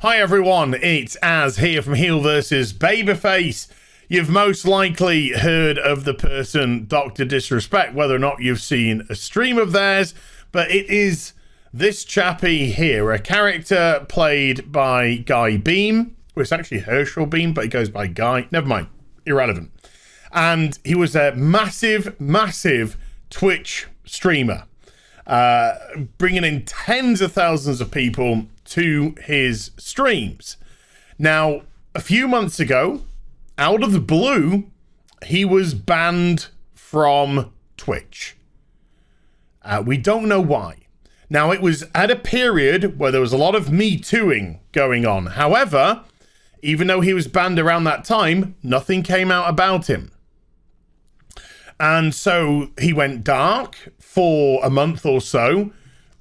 Hi everyone, it's Az here from HeelvsBabyface. You've most likely heard of the person Dr. Disrespect, whether or not you've seen a stream of theirs, but it is this chappy here, a character played by Guy Beam. Well, it's actually Herschel Beam, but he goes by Guy. Never mind, irrelevant. And he was a massive Twitch streamer, bringing in tens of thousands of people to his streams. Now, a few months ago, out of the blue, he was banned from Twitch. We don't know why. Now, it was at a period where there was a lot of Me Tooing going on. However, even though he was banned around that time, nothing came out about him. And so he went dark for a month or so,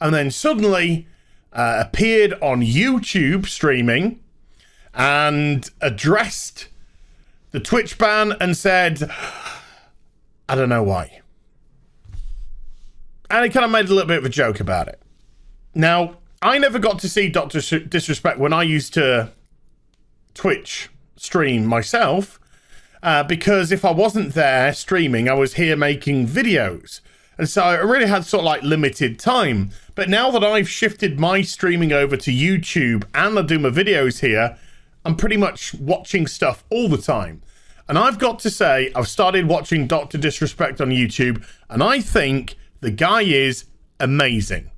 and then suddenly appeared on YouTube streaming and addressed the Twitch ban and said, I don't know why. And he kind of made a little bit of a joke about it. Now, I never got to see Dr. Disrespect when I used to Twitch stream myself, because if I wasn't there streaming, I was here making videos. And so I really had sort of like limited time. But now that I've shifted my streaming over to YouTube and I do my videos here, I'm pretty much watching stuff all the time. And I've got to say, I've started watching Dr. Disrespect on YouTube, and I think the guy is amazing.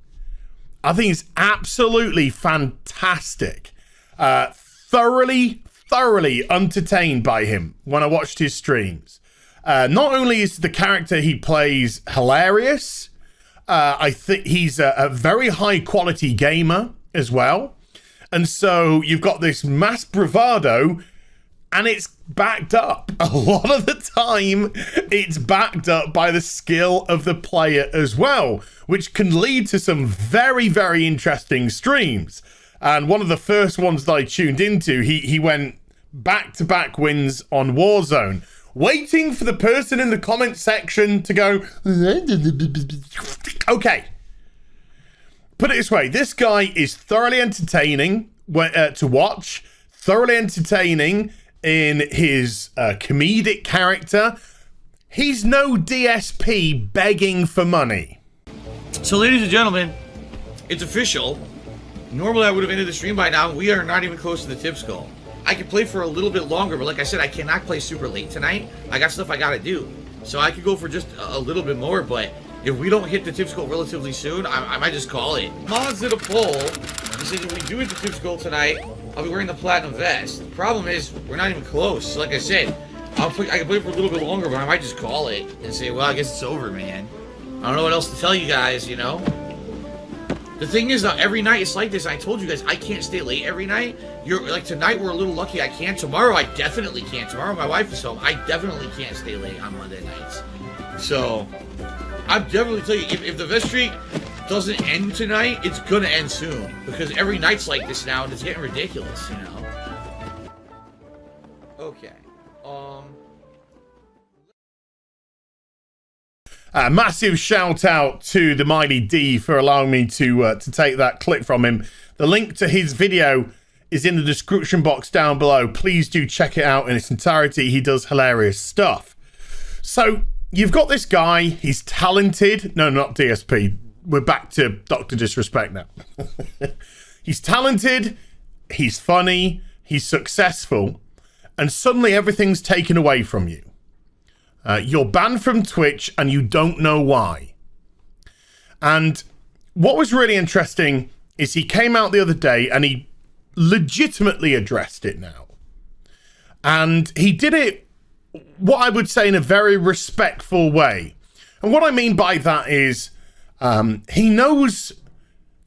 I think he's absolutely fantastic. Thoroughly entertained by him when I watched his streams. Not only is the character he plays hilarious, I think he's a very high quality gamer as well. And so you've got this mass bravado, and it's backed up. A lot of the time, it's backed up by the skill of the player as well, which can lead to some very interesting streams. And one of the first ones that I tuned into, he went back-to-back wins on Warzone, waiting for the person in the comment section to go, okay. Put it this way, this guy is thoroughly entertaining to watch, thoroughly entertaining in his comedic character. He's no DSP begging for money. So, ladies and gentlemen, it's official. Normally I would have ended the stream by now. We are not even close to the tip skull. I could play for a little bit longer, but like I said, I cannot play super late tonight. I got stuff I gotta do. So I could go for just a little bit more, but if we don't hit the tip skull relatively soon, I might just call it. Mods did a poll. He said if we do hit the tip skull tonight, I'll be wearing the platinum vest. The problem is, we're not even close. So like I said, I can play for a little bit longer, but I might just call it and say, well, I guess it's over, man. I don't know what else to tell you guys, you know? The thing is, every night it's like this. I told you guys I can't stay late every night. You're like, tonight we're a little lucky I can. Tomorrow I definitely can't. Tomorrow my wife is home. I definitely can't stay late on Monday nights. So I'm definitely telling you, if the vest streak doesn't end tonight, it's gonna end soon, because every night's like this now, and it's getting ridiculous, you know. Okay. Massive shout out to the Mighty D for allowing me to take that clip from him. The link to his video is in the description box down below. Please do check it out in its entirety. He does hilarious stuff. So you've got this guy. He's talented. No, not DSP. We're back to Dr. Disrespect now. He's talented. He's funny. He's successful. And suddenly everything's taken away from you. You're banned from Twitch and you don't know why. And what was really interesting is he came out the other day and he legitimately addressed it now. And he did it, what I would say, in a very respectful way. And what I mean by that is he knows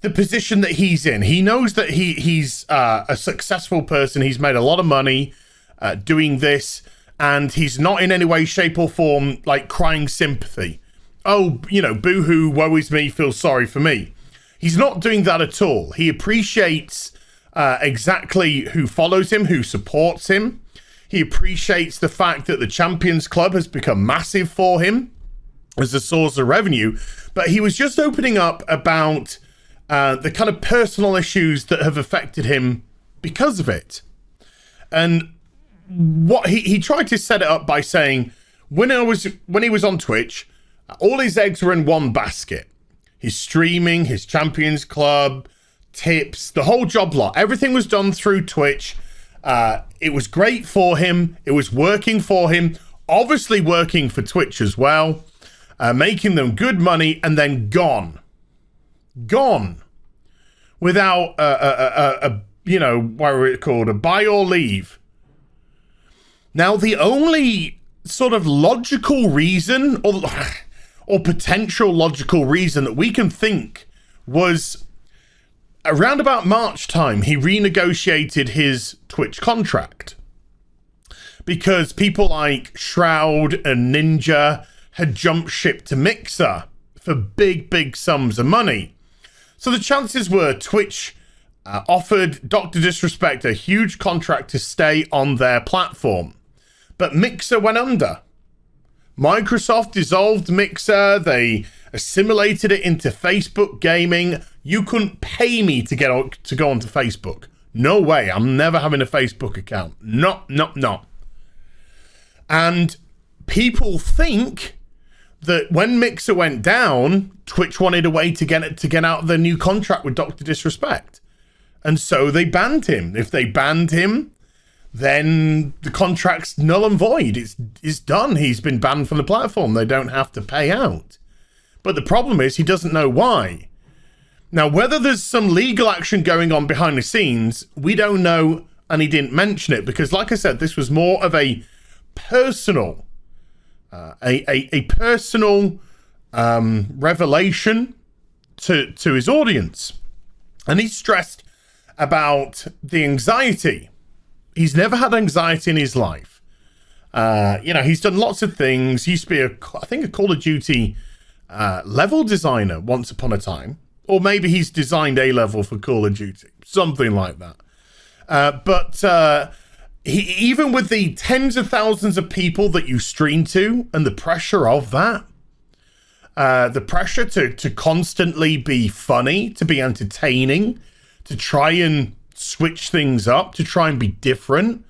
the position that he's in. He knows that he's a successful person. He's made a lot of money doing this. And he's not in any way, shape or form like crying sympathy. Oh, you know, boo-hoo, woe is me, feel sorry for me. He's not doing that at all. He appreciates exactly who follows him, who supports him. He appreciates the fact that the Champions Club has become massive for him as a source of revenue. But he was just opening up about the kind of personal issues that have affected him because of it. And what he tried to set it up by saying, when he was on Twitch, all his eggs were in one basket. His streaming, his Champions Club, tips, the whole job lot. Everything was done through Twitch. It was great for him. It was working for him. Obviously working for Twitch as well. Making them good money, and then gone. Without what were it called? A buy or leave. Now, the only sort of logical reason or potential logical reason that we can think was around about March time, he renegotiated his Twitch contract because people like Shroud and Ninja had jumped ship to Mixer for big sums of money. So the chances were Twitch offered Dr. Disrespect a huge contract to stay on their platform. But Mixer went under. Microsoft dissolved Mixer. They assimilated it into Facebook gaming. You couldn't pay me to go onto Facebook. No way. I'm never having a Facebook account. No. And people think that when Mixer went down, Twitch wanted a way to get out of the new contract with Dr. Disrespect. And so they banned him. If they banned him, then the contract's null and void. It's done. He's been banned from the platform. They don't have to pay out. But the problem is he doesn't know why. Now, whether there's some legal action going on behind the scenes, we don't know, and he didn't mention it because, like I said, this was more of a personal, personal revelation to his audience. And he stressed about the anxiety. He's never had anxiety in his life. He's done lots of things. He used to be a Call of Duty level designer once upon a time. Or maybe he's designed a level for Call of Duty. Something like that. But even with the tens of thousands of people that you stream to and the pressure of that, the pressure to constantly be funny, to be entertaining, to try and switch things up, to try and be different,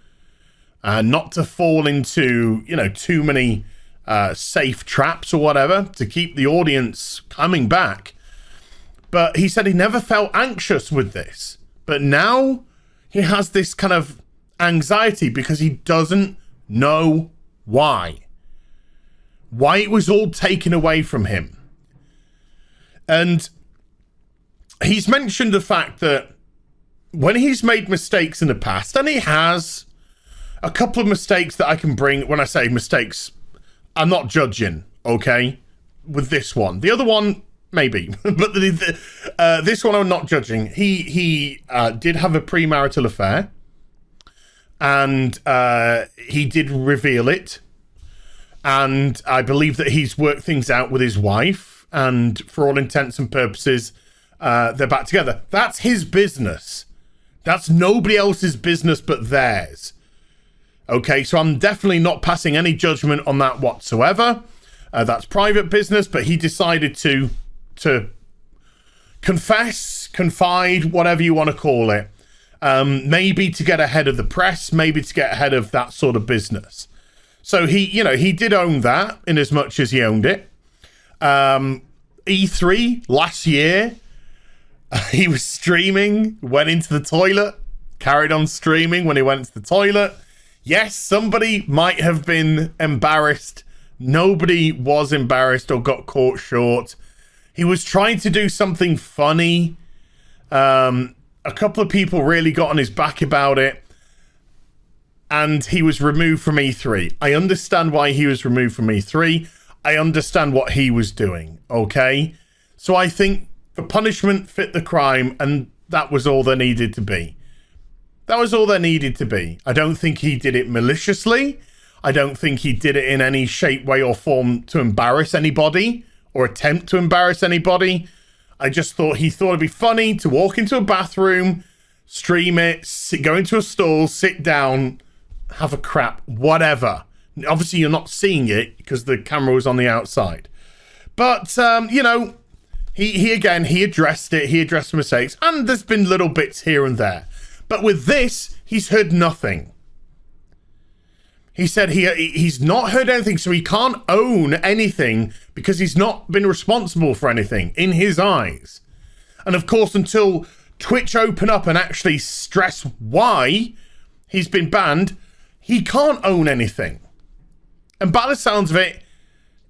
not to fall into, too many safe traps or whatever, to keep the audience coming back. But he said he never felt anxious with this. But now he has this kind of anxiety because he doesn't know why it was all taken away from him. And he's mentioned the fact that when he's made mistakes in the past, and he has a couple of mistakes that I can bring. When I say mistakes, I'm not judging, okay, with this one. The other one, maybe, but this one I'm not judging. He did have a premarital affair, and he did reveal it. And I believe that he's worked things out with his wife, and for all intents and purposes, they're back together. That's his business. That's nobody else's business but theirs. Okay, so I'm definitely not passing any judgment on that whatsoever. That's private business, but he decided to confide, whatever you want to call it. Maybe to get ahead of the press, maybe to get ahead of that sort of business. So he did own that in as much as he owned it. E3 last year, he was streaming, went into the toilet, carried on streaming when he went into the toilet. Yes, somebody might have been embarrassed. Nobody was embarrassed or got caught short. He was trying to do something funny. A couple of people really got on his back about it. And he was removed from E3. I understand why he was removed from E3. I understand what he was doing, okay? So I think the punishment fit the crime, and that was all there needed to be. That was all there needed to be. I don't think he did it maliciously. I don't think he did it in any shape, way, or form to embarrass anybody or attempt to embarrass anybody. I just thought it'd be funny to walk into a bathroom, stream it, go into a stall, sit down, have a crap, whatever. Obviously, you're not seeing it because the camera was on the outside. But, he addressed it. He addressed the mistakes. And there's been little bits here and there. But with this, he's heard nothing. He said he's not heard anything, so he can't own anything because he's not been responsible for anything in his eyes. And of course, until Twitch open up and actually stress why he's been banned, he can't own anything. And by the sounds of it,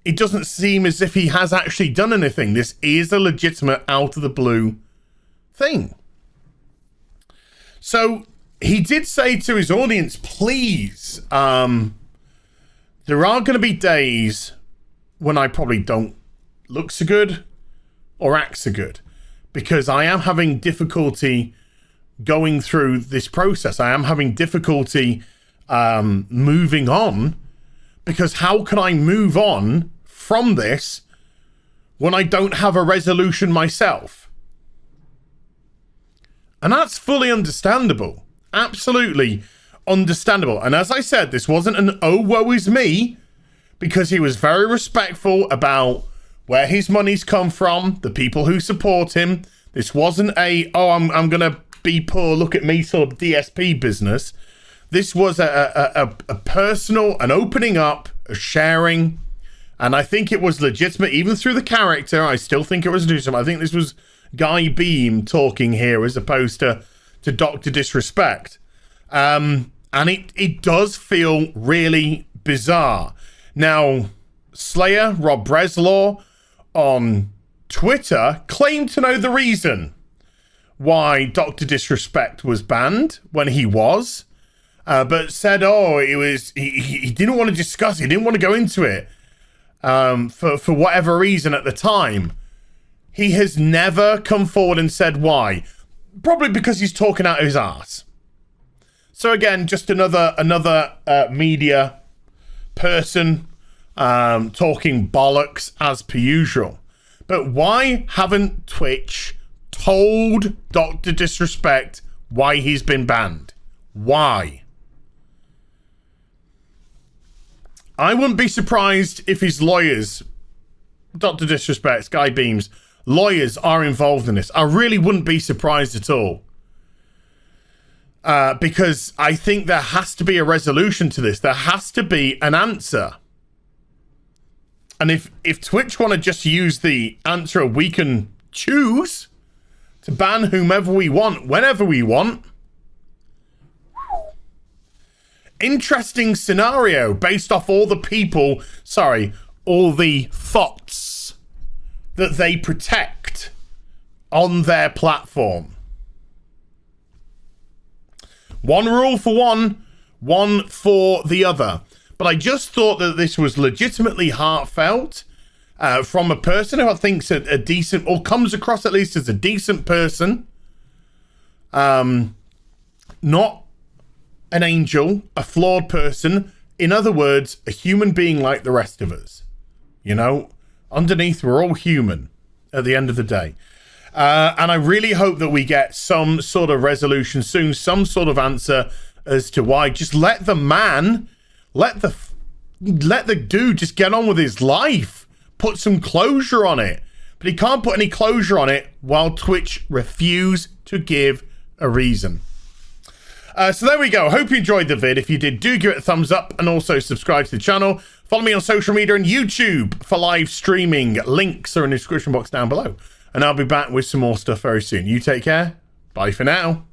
it doesn't seem as if he has actually done anything. This is a legitimate out of the blue thing. So he did say to his audience, please, there are going to be days when I probably don't look so good or act so good, because I am having difficulty going through this process. I am having difficulty moving on, because how can I move on from this when I don't have a resolution myself? And that's fully understandable. Absolutely understandable. And as I said, this wasn't an oh woe is me, because he was very respectful about where his money's come from, the people who support him. This wasn't a oh I'm gonna be poor, look at me sort of DSP business. This was a personal, an opening up, a sharing, and I think it was legitimate even through the character. I still think it was legitimate. I think this was Guy Beam talking here as opposed to Dr. Disrespect. And it does feel really bizarre. Now, Slayer, Rob Breslaw on Twitter claimed to know the reason why Dr. Disrespect was banned when he was, but said, oh, it was he didn't want to discuss it, he didn't want to go into it for whatever reason at the time. He has never come forward and said why. Probably because he's talking out of his ass. So again, just another media person talking bollocks as per usual. But why haven't Twitch told Dr. Disrespect why he's been banned? Why? I wouldn't be surprised if his lawyers, Dr. Disrespect, Guy Beam's lawyers, are involved in this. I really wouldn't be surprised at all. Because I think there has to be a resolution to this. There has to be an answer. And if Twitch want to just use the answer we can choose to ban whomever we want, whenever we want. Interesting scenario based off all the people, all the thoughts that they protect on their platform. One rule for one for the other. But I just thought that this was legitimately heartfelt from a person who I think's a decent, or comes across at least as a decent person. Not an angel, a flawed person. In other words, a human being like the rest of us. You know, underneath, we're all human at the end of the day. And I really hope that we get some sort of resolution soon, some sort of answer as to why. Just let the man, let the dude just get on with his life. Put some closure on it. But he can't put any closure on it while Twitch refuse to give a reason. So there we go. Hope you enjoyed the vid. If you did, do give it a thumbs up and also subscribe to the channel. Follow me on social media and YouTube for live streaming. Links are in the description box down below. And I'll be back with some more stuff very soon. You take care. Bye for now.